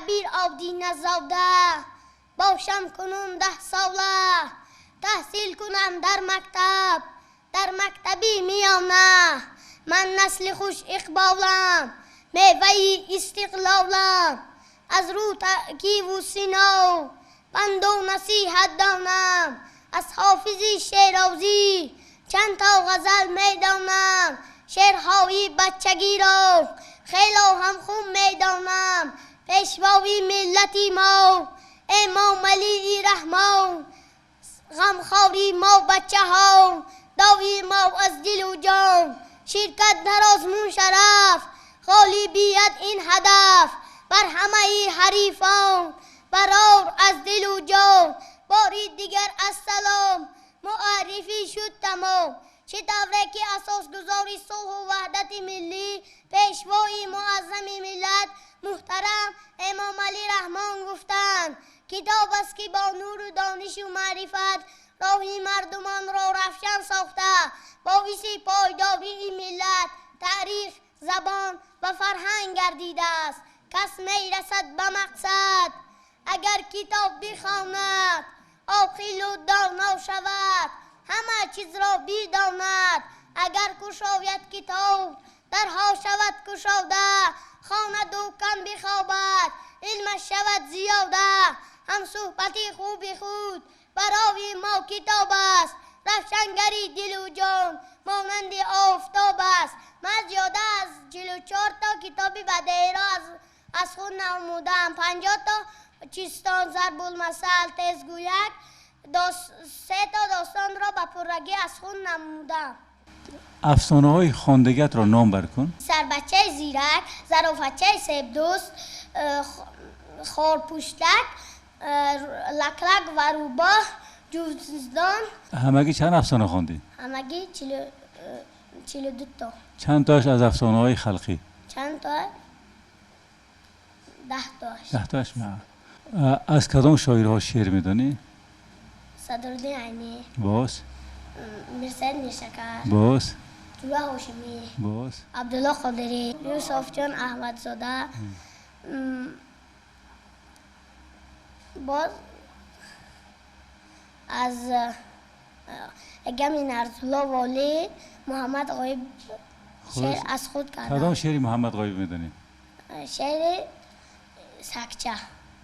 دبیر آبدین زاده باشم کنون 10 ساله تحصیل کنم در مکتبی میانه من نسل خوش اقبالم میوه استقلالم از رو ترکیب و سینو پند و نصیحت دانم از حافظی شیرازی چند تا غزل میدانم شعرهای بچگی را خیلی هم خوب میدانم پیشوای ملتی ما امام علی رحمان غمخواری ما بچه ها داوی ما از دل و جان شرکت در آزمون شرف غالبیت این هدف بر همه حریفان برار از دل و جان باری دیگر السلام معرفی شد تمام چه دوره که اساس گذاری صلح و وحدت ملی پیشوای معظم ملت محترم امام علی رحمان گفتند کتاب است که با نور و دانش و معرفت راهی مردمان را روشن ساخته باعث پایداری ملت تاریخ زبان و فرهنگ گردیده است کس میرسد به مقصد اگر کتاب بخواند عاقل و دانا شود همه چیز را بداند اگر گشاید کتاب درها شود گشاده خواند و کم بخوابد علمش شود زیاده هم صحبتی خوب خود برای ما کتاب است روشنگری دل و جان مانند آفتاب است من زیاده از 44 تا کتاب بدیعی را از خود نمودم 50 تا چیستان ضرب المثل تیزگویک 3 تا داستان را به پررگی از خود نمودم افسانه های خواندگت را نام برکن. سربچه زیرک ظرافتچه سیب دوست خورپوشتک لکلک و روباه جوزدان همگی چند افسانه خواندی؟ همگی 42 تا چند تاش از افسانه های خلقی؟ چند تا 10 تاش 10 تاش از کدام شاعرها شعر میدانی؟ صدرالدین عینی باز مرسد میرشکر باز جوه هاشمی باز عبدالله قادری یوسف جان احمدزاده باز از اگمی نرزالله والی محمد غایب شعر از خود کردم کدام شعری محمد غایب میدانی؟ شعر سکچه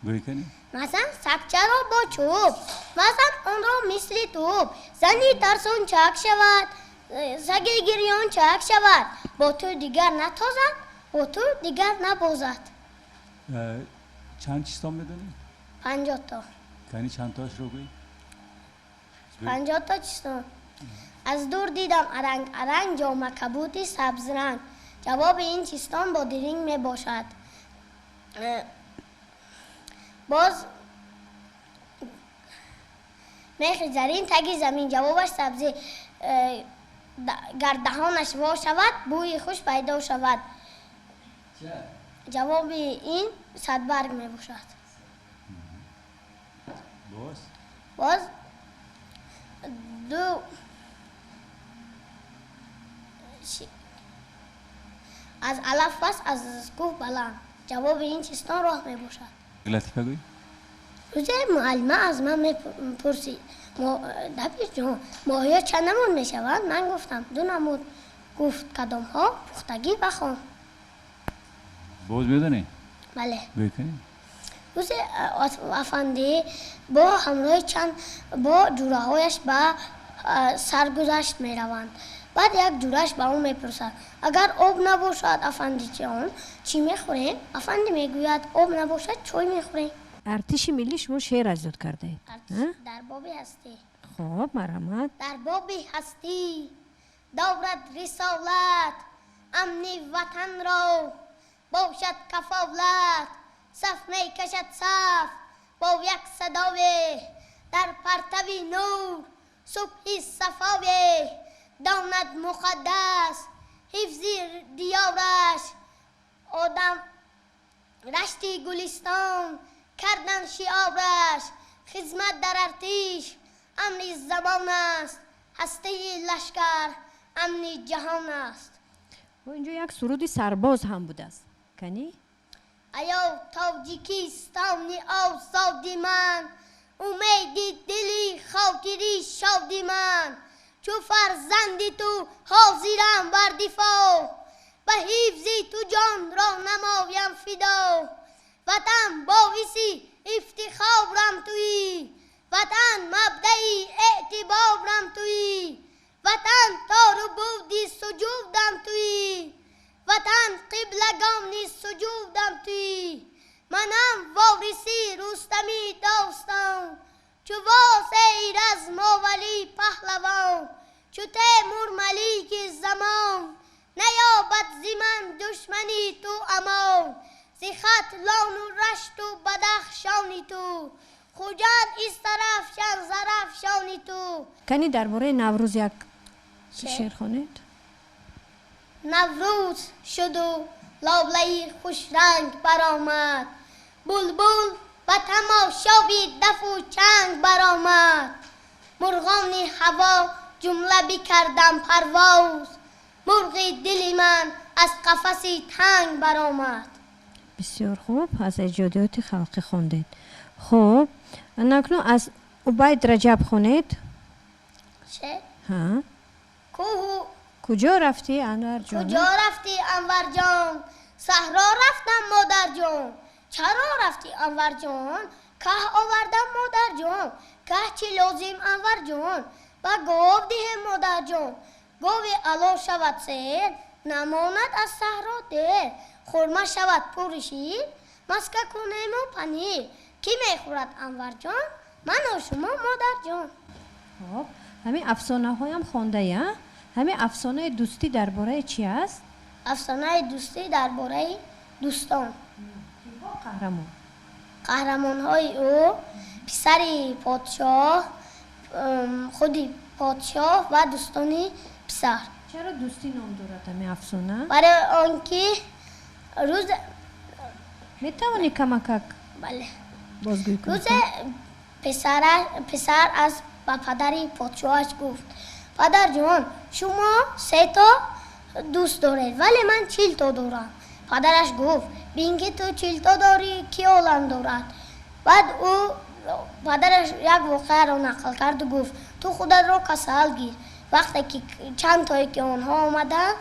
گوی کنی؟ مثلا سکچه را با چوب مثلا اون را مثل توپ زنی ترسون چک شود سگ گریان چک شود با تو دیگر نتازد با تو دیگر نبازد چند چیستان میدانی؟ 50 تا کنی چند تاش رو گوی؟ 50 تا چیستان از دور دیدم ارنگ ارنگ جامه کبوتی سبز رنگ جواب این چیستان با درینگ می باشد باز میخ زرین تگی زمین جوابش سبزی گردهانش وا شود بوی خوش پیدا شود جواب این صدبرگ می باشد باز دو از علف پس از کوه بلند جواب این چیستان راه می باشد لطیفه گوی؟ روزه معلمه از من میپرسید دبیر جان ماهی چند نمود میشوند؟ من گفتم 2 نمود گفت کدام ها؟ پختگی بخوان باز میدانی؟ بله گوی کنی؟ روز افندی با همراه چند با جوره هایش به سرگذشت می روند بعد یک جورش به اون میپرسد اگر آب نباشد افندی جان چی میخوریم؟ افندی میگوید آب نباشد چای میخوریم ارتش ملی شما شعر از یاد کرده اید در باب هستی خب مرحمت در باب هستی دارد رسالت امنی وطن را باشد کفالت صف می کشد صف با یک صداوی در پرتوی نور صبحی صفاوی داند مقدس حفظی دیارش آدم رشتی گلستان کردن شعارش خدمت در ارتش امنی زبان است هسته لشکر امنی جهان است و اینجا یک سرود سرباز هم بوده است کنی؟ ایو تاجیکستانی آزادی من امیدی دلی خاطری شادی من چو فرزندی تو حاضرم بر دفاع به حفظی تو جان را نمایم فدا وطن باعثی افتخارم تویی وطن مبدعی اعتبارم تویی وطن تار و بودی سجودم تویی وطن قبلگانی سجودم تویی منم وارثی رستمی داستان چو واسیر از مولی پهلوان چو تیمور ملیک زمان نیابد زی من دشمنی تو امان زی خط لون و رشت و بدخشانی تو خوجند استرفشان زرفشانی تو کنی درباره نوروز یک چه؟ شعر خوانید؟ نوروز شد و لابلهی خوش رنگ برآمد بلبل و تماشای دف و چنگ برآمد مرغان هوا جمله بکردم پرواز مرغ دل من از قفسی تنگ برآمد بسیار خوب از ایجادیات خلقی خوندید. خب نکنون از عبید رجب خوانید؟ چه؟ ها کوه کجا رفتی انور جان؟ کجا رفتی انور جان صحرا رفتم مادر جان چرا رفتی انور جان که آوردم مادر جان که چی لازم انور جان و گوه ده مادر جان گوه علا شود سیر نماند از صحرا دیر خورما شود پرشیر مسکه کنیم و پنیر کی میخورد انور جان من و شما مادر جان خب همین افسانه هایم خوانده یا؟ همین افسانه دوستی درباره چی است؟ افسانه دوستی درباره دوستان قهرمان. قهرمان های او پسر پادشاه خودی پادشاه و دوستانی پسر چرا دوستی نام دارد همین افسانه؟ برای آنکه روز میتوانی کمک بله بازگویی کنی؟ روز پسر از با پدر پادشاهش گفت پدر جان شما 3 تا دوست دارید ولی من 40 تا دارم پدرش گفت بینگی تو 40 تا داری کی اولم دارد بعد او پدرش یک واقعه را نقل کرد و گفت تو خودت را کسل گیر وقتی که چند تایی که آنها آمدن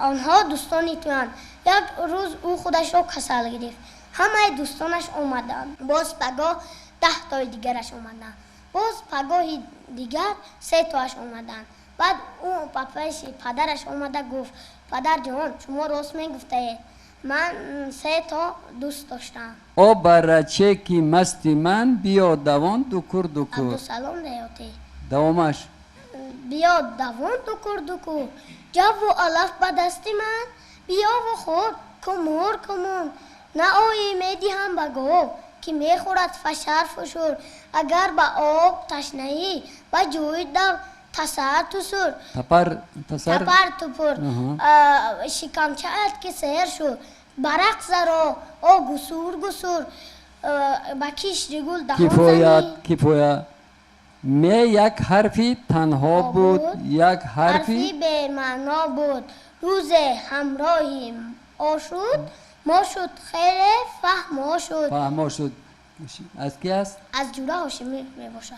آنها دوستانی تویند یک روز او خودش را کسل گرفت همه دوستانش آمدن باز پگاه 10 تای دیگرش آمدن باز پگاه دیگر 3 تاش آمدن بعد او پدرش آمده گفت پدر جان شما راست میگفته من 3 تا دوست داشتم او برچه کی مستی من بیا دوان دوکور دوکور عبدالسلام دیاتی دوامش بیا دوان دوکور جو و علف به دست من بیا و خود کمور نه آیی میدی هم بگو که میخورد فشار فشور اگر با آب تشنهی با جوی دو تسر تسر تپر تپر تپر شکمچه ات که سهر شد برق زرا او گسور با کش رگول دهان کفایت می یک حرفی تنها بود یک حرفی به معنا بود روز همراهی آشود ما شد خیر فهم شد از کی است؟ از جوره هاشمی می باشد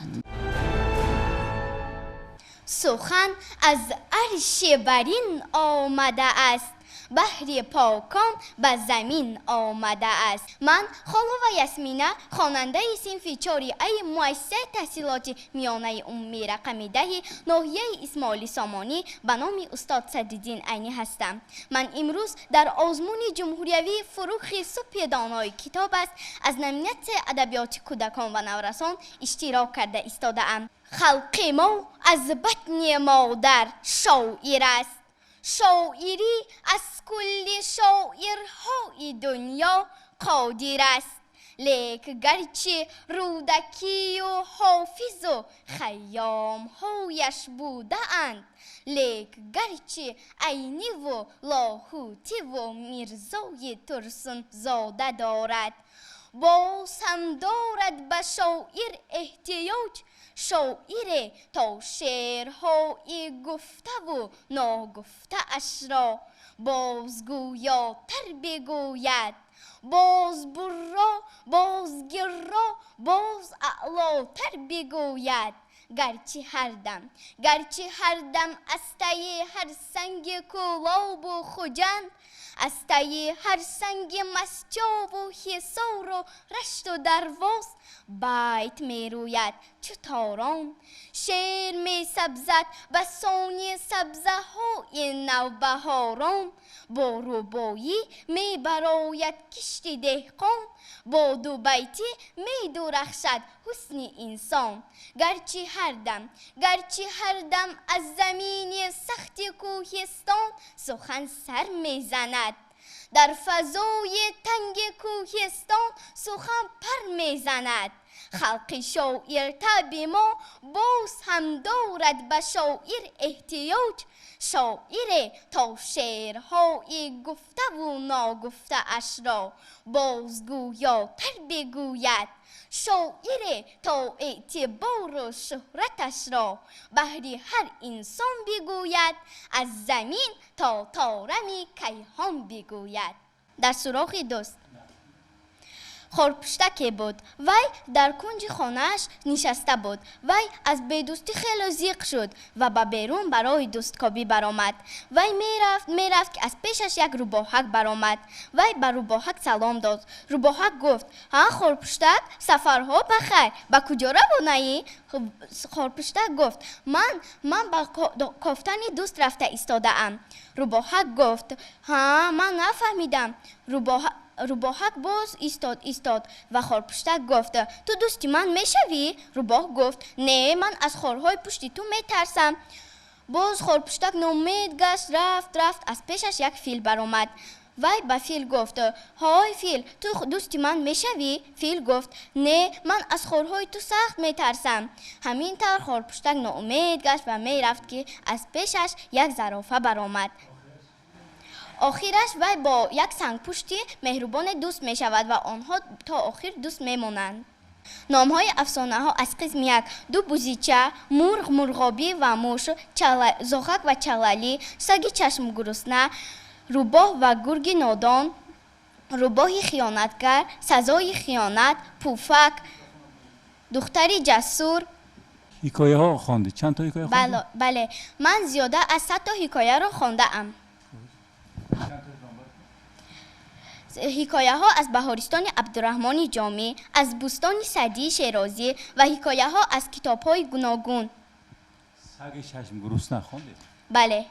سخن از عرش برین آمده است بحر پاکان به زمین آمده است من خانم یاسمینه خواننده صنف 4 مؤسسه تحصیلات میانه عمومی رقم 10 ناحیه اسماعیل سامانی به نام استاد صدرالدین عینی هستم من امروز در آزمون جمهوریوی فروغ صبح دانای کتاب است از نمینت ادبیات کودکان و نورسان اشتراک کرده ایستاده‌ام خلق ما از بطن مادر شاعر است شاعری از کل شاعرهای دنیا قادر است لیک گرچه رودکی و حافظ و خیامهایش بوده اند لیک گرچه عینی و لاهوتی و میرزای ترسون زاده دارد باز هم دارد به شاعر احتیاج شاعر تا شعرهای گفته و ناگفته اش را بازگویاتر بگوید باز برو باز گرو باز اعلاتر بگوید گرچه هر دم از تای هر سنگ کولاب و خجند از تای هر سنگ مسجاب و حصار و رشت و درواز بیت می روید چو تاران شعر می سبزد بسانی سبزه های نوبهاران با ربایی می براید کشتی دهقان با دو بیتی می درخشد حسن انسان گرچه هر دم از زمین سخت کوهستان سخن سر می زند در فضای تنگ کوهستان سخن پر می زند خلق شاعر طبع ما باز هم دارد به شاعر احتیاج شاعر تا شعرهای گفته و ناگفته اش را بازگویاتر بگوید شاعر تا اعتبار و شهرتش را بهر هر انسان بگوید از زمین تا طارم کیهان بگوید. در سراغ دوست خورپشتکی بود. وی در کنج خانه‌اش نشسته بود. وی از بیدوستی خیلی ضیق شد و به بیرون برای دوستکابی برآمد. وی میرفت که از پیشش یک روباهک برآمد. وی به روباهک سلام داد. روباهک گفت: ها خورپشتک، سفرها بخیر، به کجا روانه‌ای؟ خورپشتک گفت: من به کافتن دوست رفته ایستاده ام. روباهک گفت: ها من نفهمیدم. روباهک باز ایستاد و خورپشتک گفت: تو دوستی من میشوی؟ روباه گفت: نه، من از خارهای پشتی تو میترسم. باز خورپشتک نومید گشت، رفت. از پیشش یک فیل برآمد. وی به فیل گفت: های فیل، تو دوستی من میشوی؟ فیل گفت: نه، من از خارهای تو سخت میترسم. همین طور خورپشتک نومید گشت و میرفت که از پیشش یک زرافه برآمد. آخرش وی با یک سنگ پشتی مهربان دوست می شود و آنها تا آخر دوست می مانند. نام های افسانه ها از قسم یک: دو بوزیچه، مرغ مرغابی و موش، زاغک و چلالی، سگ چشم گرسنه، روباه و گرگ نادان، روباه خیانتگر، سزای خیانت، پوفک، دختری جسور. حکایه ها خوانده؟ چند تا حکایه خوانده؟ بله، من زیاده از 100 تا حکایه را خوانده ام. حکایه ها از بهارستان عبدالرحمن جامی، از بوستان سعدی شیرازی و حکایه ها از کتاب های گوناگون. سگ چشم گرسنه خوانده؟ بله.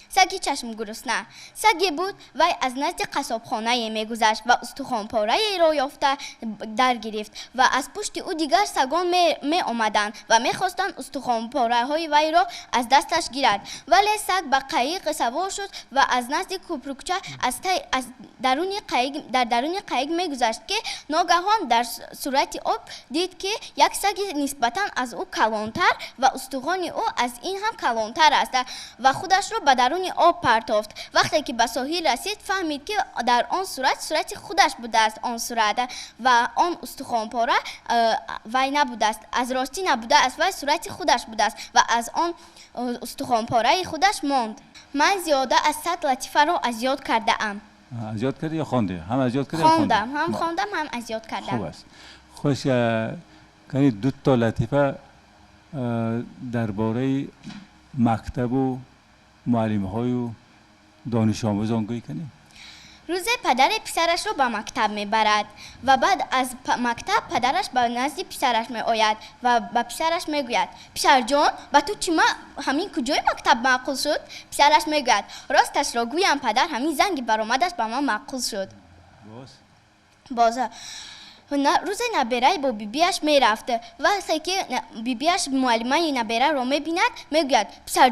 سگی چشم گرسنه. سگی بود. وی از نزد قصابخانه میگذشت و استخوان پاره را یافته در گرفت و از پشت او دیگر سگان می آمدند و میخواستند استخوان پاره های وی را از دستش گیرد. ولی سگ به قایق سوار شد و از نزد کوپرکچه از درون قایق میگذشت که ناگهان در صورت آب دید که یک سگ نسبتا از او کلانتر و استخوان او از این هم کلانتر است و خودش را به درون آب پرتافت. وقتی که به ساحل رسید فهمید که در آن صورت خودش بوده است آن صورت و آن استخوان پاره وی نبوده است، از راستی نبوده است و صورت خودش بوده است و از آن استخوان پاره خودش ماند. من زیاده از 100 لطیفه را از یاد کرده ام. از یاد کردی یا خوانده؟ هم از یاد کردی؟ خواندم، هم از یاد کردم. خوب است. خوش کنی 2 تا لطیفه درباره مکتب و معلم های و دانش آموزان گوی کنی؟ روز پدر پسرش را به مکتب میبرد و بعد از مکتب پدرش به نزد پسرش می آید و به پسرش میگوید: پسر جان، به تو چی همین کجای مکتب معقول شد؟ پسرش میگوید: راستش را گویم پدر، همین زنگ برآمدش به من معقول شد. باز روز نبیره با بیبیش میرفت. وقتی که بیبیش معلمه نبیره را میبیند میگوید: پسر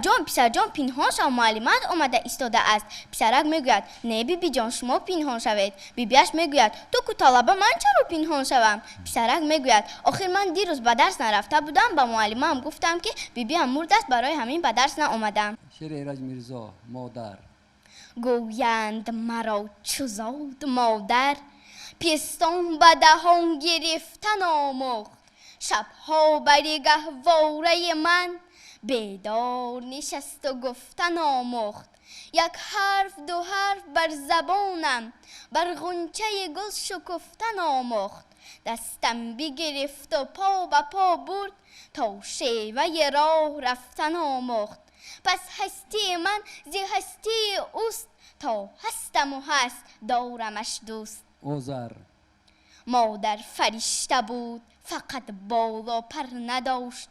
جان پنهان شو، معلمت آمده ایستاده است. پسرک میگوید: نه بیبی جان، شما پنهان شوید. بیبیش میگوید: تو کو طالبه، من چرا پنهان شوم؟ پسرک میگوید: آخر من دیروز به درس نرفته بودم، به معلمه هم گفتم که بیبی هم مرده است، برای همین به درس نآمدم. شعر ایرج میرزا. مادر. گویند مرا چو زاد مادر، پستان به دهان گرفتن آموخت. شبها بر گهواره من، بیدار نشست و گفتن آموخت. یک حرف دو حرف بر زبانم، بر غنچه گل شکفتن آموخت. دستم بگرفت و پا به پا برد، تا شیوه راه رفتن آموخت. پس هستی من زی هستی اوست، تا هستم و هست دارمش دوست. اوزر مادر فرشته بود فقط بال و پر نداشت،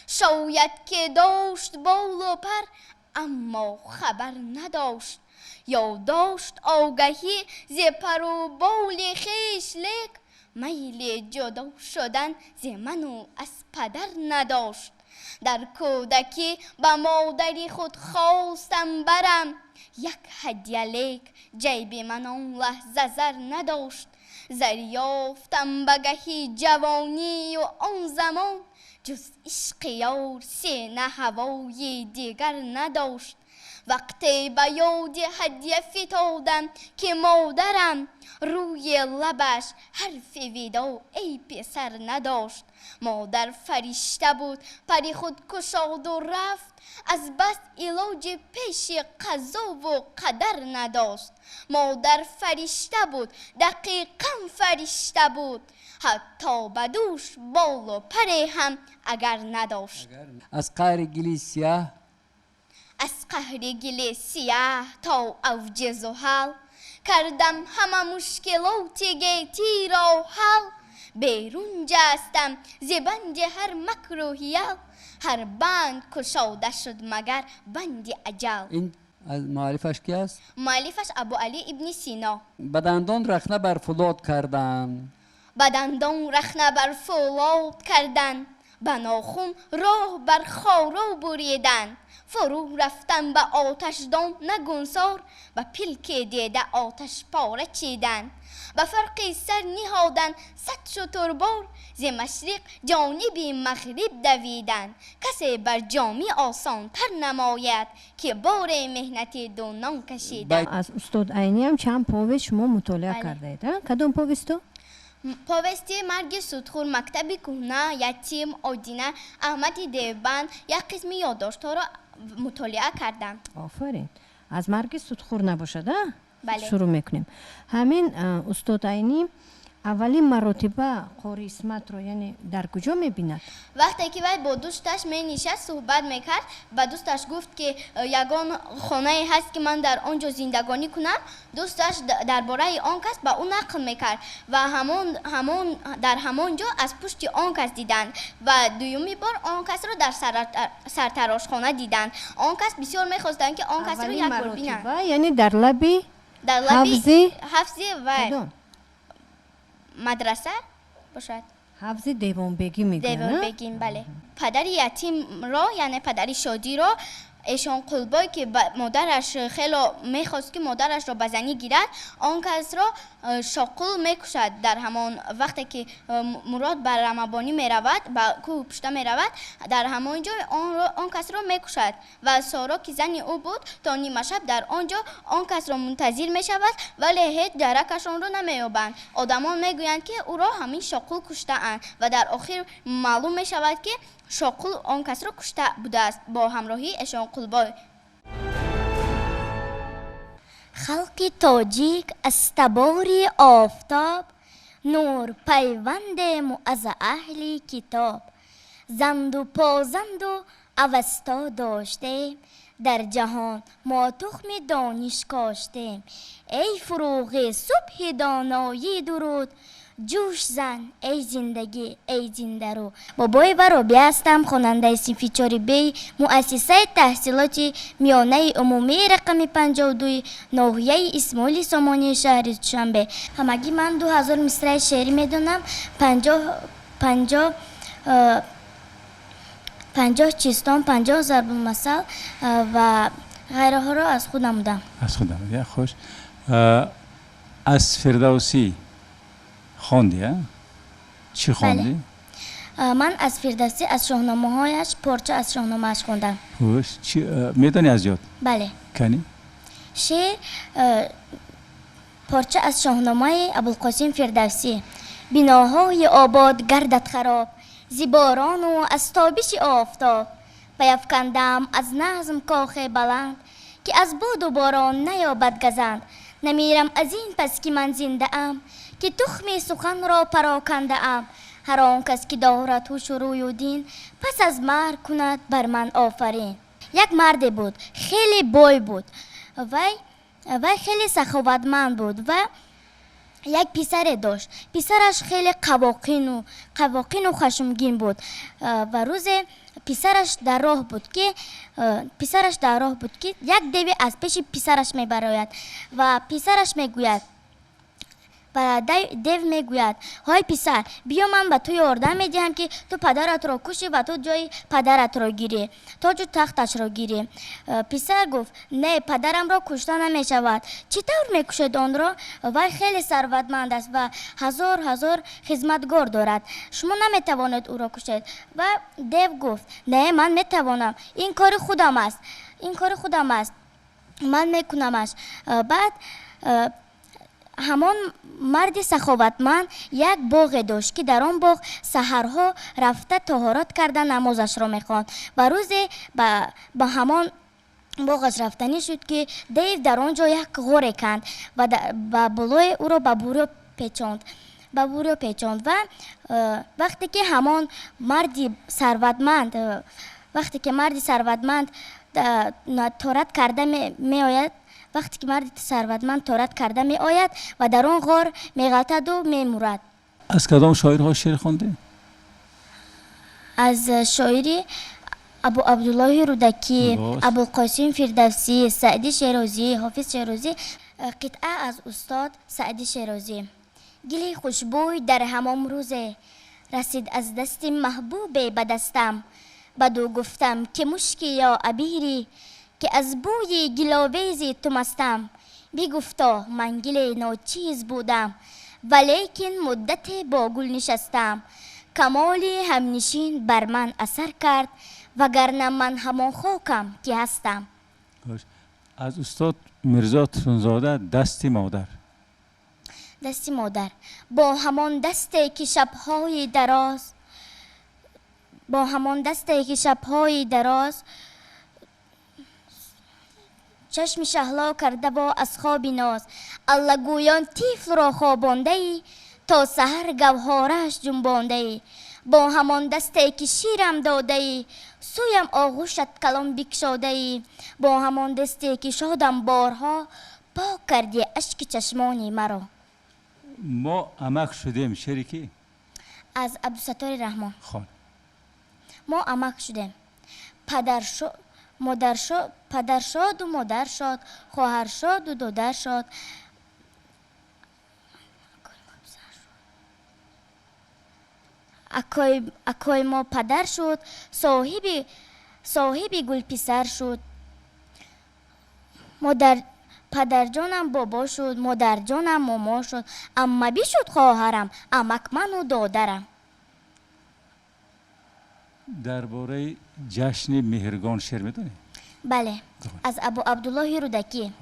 شاید که داشت بال و پر اما خبر نداشت. یا داشت آگهی ز پر و بال خویش، لیک میل جدا شدن ز من و از پدر نداشت. در کودکی به مادری خود خواستم برم یک هدیه، لیک جیب من آن لحظه زر نداشت. زر یافتم بگهی جوانی و آن زمان، جز عشق یار سینه هوای دیگر نداشت. وقتی به یاد هدیه فتادم که مادرم روی لبش حرف ودا ای پسر نداشت. مادر فرشته بود پری خود کشاد و رفت، از بس علاج پیش قضا و قدر نداشت. مادر فرشته بود دقیقا فرشته بود، حتی بدوش بال و پری هم اگر نداشت. از قهر گلی سیاه از قهر گل سیاه تا اوج زحل، کردم همه مشکلات گیتی را حل. بیرون جستم ز بند هر مکر و حیل، هر بند گشاده شد مگر بند اجل. این از معرفش کی است؟ مؤلفش ابو علی ابن سینا. به دندان رخنه بر فولاد کردن، به دندان رخنه بر فولاد کردن، به ناخن راه بر خارا بریدن. فرو رفتن به آتش دان نگونسار، به پلک دیده آتش پاره چیدن. به فرق سر نهادن صد شتربار، ز مشرق جانب مغرب دویدن. کسی بر جامی آسان تر نماید، که بار مهنت دونان کشیدن. از استاد عینی هم چند پویست شما مطالعه بله. کرده اید. کدوم پویستو؟ پوستی مرگ سودخور، مکتب کهنه، یتیم، آدینه، احمد دیوبند، یک قسمی یادداشت‌ها را مطالعه کردم. آفرین. از مرگ سودخور نباشد ها؟ بله. شروع میکنیم. همین استاد عینی اولین مرتبه قاری اسمت رو یعنی در کجا میبیند؟ وقتی که باید با دوستش می نشست صحبت میکرد، با دوستش گفت که یگان خانه هست که من در آنجا زندگانی کنم. دوستش درباره آن کس با اون نقل میکرد و در همانجا از پشت آن کس دیدند و دومی بار آن کس رو در سرتراش خانه دیدند. آن کس بسیار میخواستند که آن کس رو یک بار بینند. یعنی در لبی در لبی حفظی و کدوم؟ مدرسه باشد. حفظ دیوان بگی میگن. دیوان بگیم بله. پدر یتیم را یعنی پدر شادی را ایشان قلبای که مادرش خیلی میخواست که مادرش را بزنی گیرد، آن کس را شاقل میکشد. در همان وقتی که مراد بر رمبانی میرود به کوه پشته میرود، در همان جای آن کس را میکشد و سارا که زن او بود تا نیمه شب در آنجا آن کس را منتظر میشود ولی هیچ درکش آن را نمییابند. آدمان میگویند که او را همین شاقل کشته اند و در آخر معلوم میشود که شاقل آن کس را کشته بوده است با همراهی ایشان قلبای. خلق تاجیک از تبار آفتاب، نور پیوند از اهل کتاب. زند و پازند و اوستا داشته، در جهان ما تخم دانش کاشته. ای فروغ صبح دانایی درود، جوش زن ای زندگی ای زنده رو. بابای و رابعه هستم، خواننده صنف 4B مؤسسه تحصیلات میانه عمومی رقم 52 ناحیه اسماعیل سامانی شهر دوشنبه. همگی من 2000 مصرع شعری میدونم، 50 چیستان، 50 ضرب المثل و غیره ها را از خود نمودم. از خود نمودی. خوش. از فردوسی خواندی ها؟ چی خواندی؟ من از فردوسی از شاهنامه هایش پارچه از شاهنامه اش خوندم. خوش. میدانی از یاد؟ بله. کنی؟ شعر پارچه از شاهنامه ابوالقاسم فردوسی. بناهای آباد گردد خراب، ز باران و از تابش آفتاب. بیفکندم از نظم کاخ بلند که از باد و باران نیابد گزند. نمیرم از این پس که من زنده ام که تخم سخن را پراکنده ام. هر آن کس که دارد هوش و روی و دین پس از مرگ کند بر من آفرین. یک مرد بود خیلی بوی بود، وی خیلی سخاوتمند بود و یک پسر داشت. پسرش خیلی قواقین و خشمگین بود و روز پسرش در راه بود که یک دیو از پیش پسرش میبراید و پسرش میگوید و دیو میگوید های پسر بیا من به تو یاردم میدهم که تو پدرت را کشی و تو جای پدرت را گیری، تاج و تختش را گیری. پسر گفت نه، پدرم را کشته نمیشود. چطور میکشد آن را؟ وی خیلی ثروتمند است و هزار خدمتگار دارد، شما نمیتوانید او را کشید. و دیو گفت نه، من میتوانم، این کار خودم است، من میکنمش. بعد همان مرد سخاوتمند یک باغ داشت که در آن باغ سحرها رفته طهارت کرده نمازش را میخواند و روزی با همان باغش رفتنی شد که دیو در آنجا یک غار کند و بالای او را به بوریا پیچاند و وقتی که همان مرد ثروتمند طهارت کرده می آید، وقتی که مرد ثروتمند طهارت کرده می آید و در آن غار می غلطد و می مرد. از کدام شاعرها شعر خوانده؟ از شاعری ابو عبدالله رودکی، ابوالقاسم فردوسی، سعدی شیرازی، حافظ شیرازی. قطعه از استاد سعدی شیرازی. گل خوشبوی در همان روزه رسید از دست محبوب به دستم. بدو گفتم که مشکی یا عبیری که از بوی گلاویزی تو مستم. بگفتا من گل ناچیز بودم ولیکن مدت با گل نشستم. کمالی همنشین بر من اثر کرد وگرنه من همان خاکم که هستم. از استاد میرزا ترونزاده دست مادر. با همان دستی که شبهای دراز چشم شهلا کرده با از خواب ناز. الله گویان طفل را خوابانده ای تا سحر گوهرش جنبانده ای. با همان دستی که شیرم داده ای سویم آغوشت کلام بکشاده ای. با همان دستی که شادم بارها پاک کردی اشک چشمانی مرا. ما عمق شدیم. شریکی از عبدالستار رحمان. خان. ما عمق شدیم. پدر شد و مادر شد، خواهر شد و دادر شد. اکای ما پدر شد، صاحبی گل پسر شد. پدر جانم بابا شد، مادر جانم ماما شد. اما بی شد خواهرم، عمک من و دادرم. درباره جشن مهرگان شعر میدونی؟ بله، از ابو عبدالله رودکی.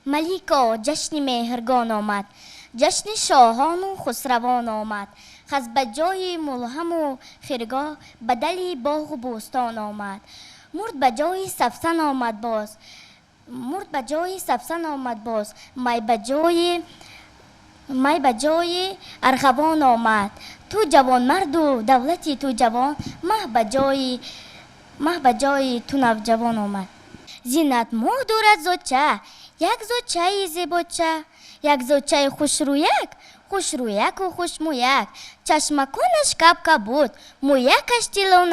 ملیکا جشن مهرگان آمد، جشن شاهان و خسروان آمد. خز به جای ملهم و خرگاه بدلی باغ و بوستان آمد. مرد به جای سفسن آمد باز، می به جای ارغوان آمد. تو جوان مرد و دولتی تو جوان، مه به جای تو نوجوان آمد. زینت ماه دارد زوچه، یک زوچه زیباچه، یک زوچه خوشرویک و خوشمویک. چشمکانش کپ بود، مویکش تیلو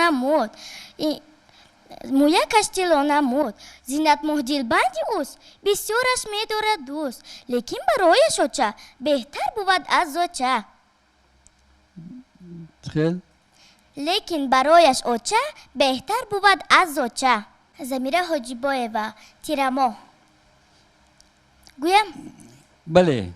نمود. زینت ماه دلبندی اوست، بسیارش می‌دارد دوست. لیکن برایش اوچه بهتر بود از زوچه. زمیره حاجی بایوه. تیرماه گویم؟ بله.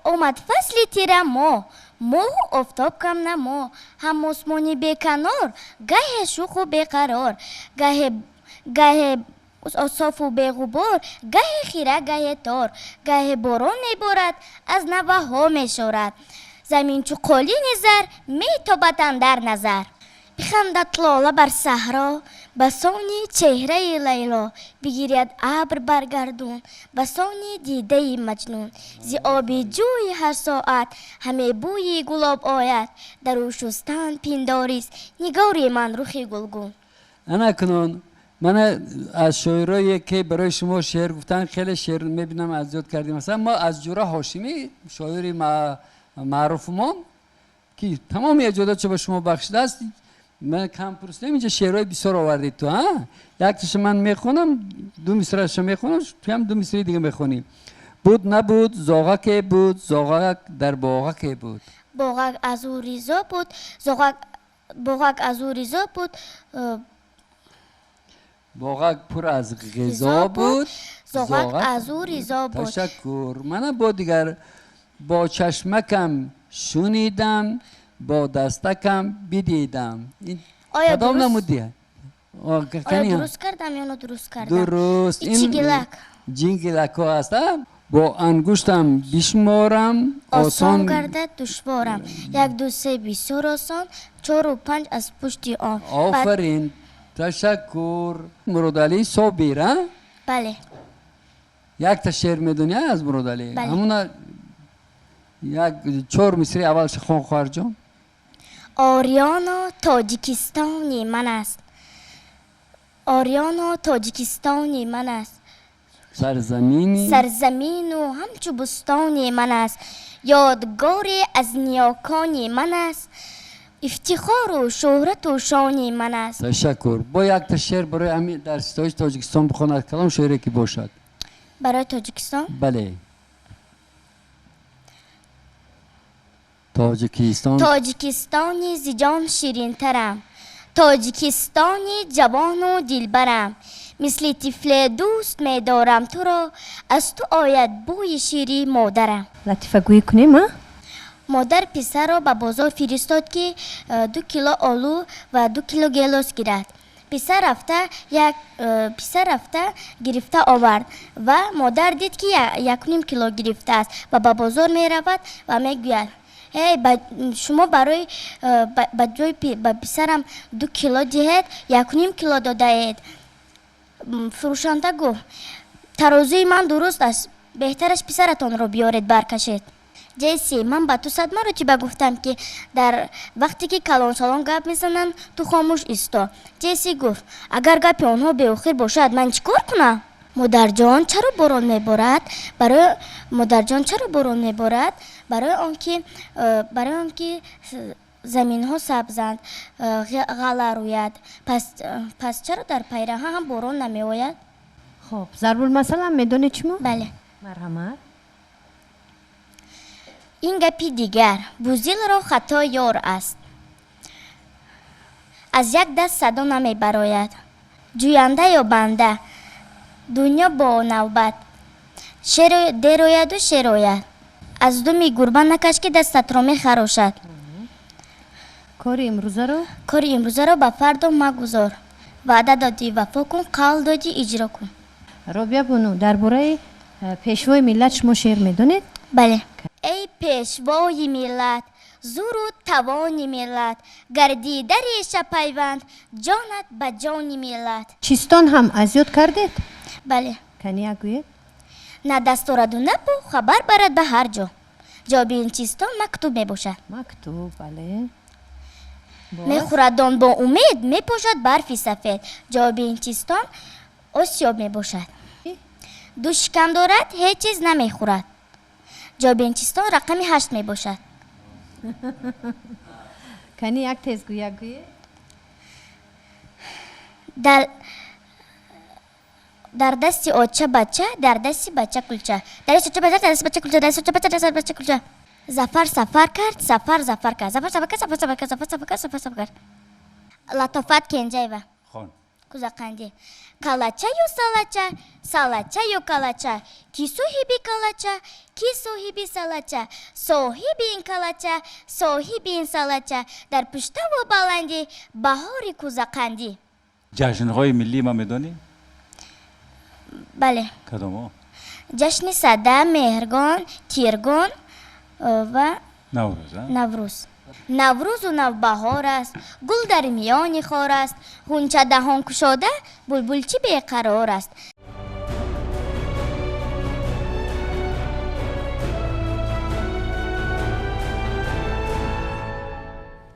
آمد فصل تیرماه، ماه و آفتاب کم نما. هم آسمانی بیکنار، گه شوخ و بیقرار، گه صاف و بیغبار، گه خیره گه تار. گه باران میبارد از نوه ها میشورد. زمین چو قالین زر میتابد اندر نظر. بخندد لاله بر صحرا بسانی چهره لیلا، بگیرد ابر برگردون بسانی دیده مجنون. زی آب جوی هر ساعت همه بوی گلاب آید، در او شستن پنداریست نگاری من رخی گلگون. انا کنون من از شاعرایی که برای شما شعر گفتن خیلی شعر میبینم از یاد کردیم. مثلا ما از جورا هاشمی شاعری معروف ما که تمام ایجاداتش به شما بخشیده است، من کم پرسیدم اینجا شعرهای بسیار آوردید تو. یک تاش من میخونم، دو مصرعش میخونم، تو هم دو مصرع دیگه میخونیم. بود نبود زاغک بود، زاغک در باغک بود. باغک از او ریزا بود، باغک از او ریزا بود، باغک پر از غذا بود، زاغک از او ریزا بود. تشکر. من با دیگر با چشمکم شنیدم، با دستکم بدیدم. این آیا کدام درست؟ نمودی؟ آیا درست کردم یا درست کردم؟ درست. این چی گلک؟ جینگلک ها هست. با انگشتم بشمارم آسان گردد دشوارم، یک دو سه بسیار آسان، چهار و پنج از پشتی آن. آفرین، تشکر. مراد علی صابر. بله. یک تا شعر میدونی از مراد علی؟ بله. همون یک 4 مصرع اولش خون خواهر جان. آریانا تاجیکستانی من است، آریانا تاجیکستانی من است، سرزمین و همچو بستانی من است، یادگاری از نیاکانی من است، افتخار و شهرت و شانی من است. تشکر. با یک تا شعر برای همین در ستایش تاجیکستان بخواند، کدام شعری که باشد؟ برای تاجیکستان؟ بله. تاجیکستانی زیجان شیرین ترم، تاجیکستانی جوان و دلبرم، مثل طفل دوست می‌دارم تو را، از تو آید بوی شیری مادرم. لطیفه گویی کنیم ها؟ مادر پسر را به بازار فرستاد که 2 کیلو آلو و 2 کیلو گلوس گیرد. پسر رفته گرفته آورد و مادر دید که 1.5 کیلو گرفته است و به بازار می رود و می گوید شما برای به پسرم 2 کیلو دهید 1.5 کیلو داده اید. فروشنده گفت ترازوی من درست است، بهترش پسرتان رو بیارید برکشید. جیسی من با تو 100 مرتبه گفتم که در وقتی که کلان سالان گپ میزنن تو خاموش ایستا. جیسی گفت اگر گپ آنها به آخر باشد من چیکار کنم؟ مادر جان چرا باران میبارد؟ برای آنکه زمین ها سبزند، غله روید. پس چرا در پیراهن هم باران نمیآید؟ خب ضرب المثل میدونی چما؟ بله. مرحمت. این گپی دیگر بوزیل را خطا یار است، از یک دست صدا نمی براید، جوینده یا بنده دنیا با نوبت، دیر آید و شیر آید، از دو می گربه نکش که دستت را می خراشد. کاری امروزه رو به فردا مگذار، وعده دادی وفا کن، قول دادی اجرا کن. رابعه بانو درباره پیشوای ملت شما شعر میدونید؟ بله. ای پیشوای ملت، زور و توان ملت، گردیده ریشه پیوند، جانت به جان ملت. چیستان هم از یاد کردید؟ بله. کنی گوید؟ نه دستورد و نه بو خبر برد به هر جا، جا به این چیستان مکتوب می باشد. مکتوب بله. می خوردان با امید می پوشد برفی سفید، جا به این چیستان آسیاب می باشد. دو شکم دارد هیچ چیز نمی خورد، جا به این چیستان رقمی 8 می باشد. کنی یک تیز گوید؟ در دستی آچه بچه، در دستی بچه کلچه، در دستی بچه، در دستی بچه کلچه، در دستی بچه، در دستی کلچه. زفر کرد، زفر کرد. لطافت کنجای و خان کزاقندی. کلچه یو سالچه یو کلچه، کی صاحبی کلچه، کی صاحبی سالچه، صاحبی این کلچه، صاحبی این سالچه، در پشت و بلندی بهاری کزاقندی. جشن‌های ملی ما میدونی؟ بله. کدام ها؟ جشن سده، مهرگان، تیرگان و نوروز نوروز نوروز و نوبهار است، گل در میان خار است، غنچه دهان گشاده بلبل چی بیقرار است.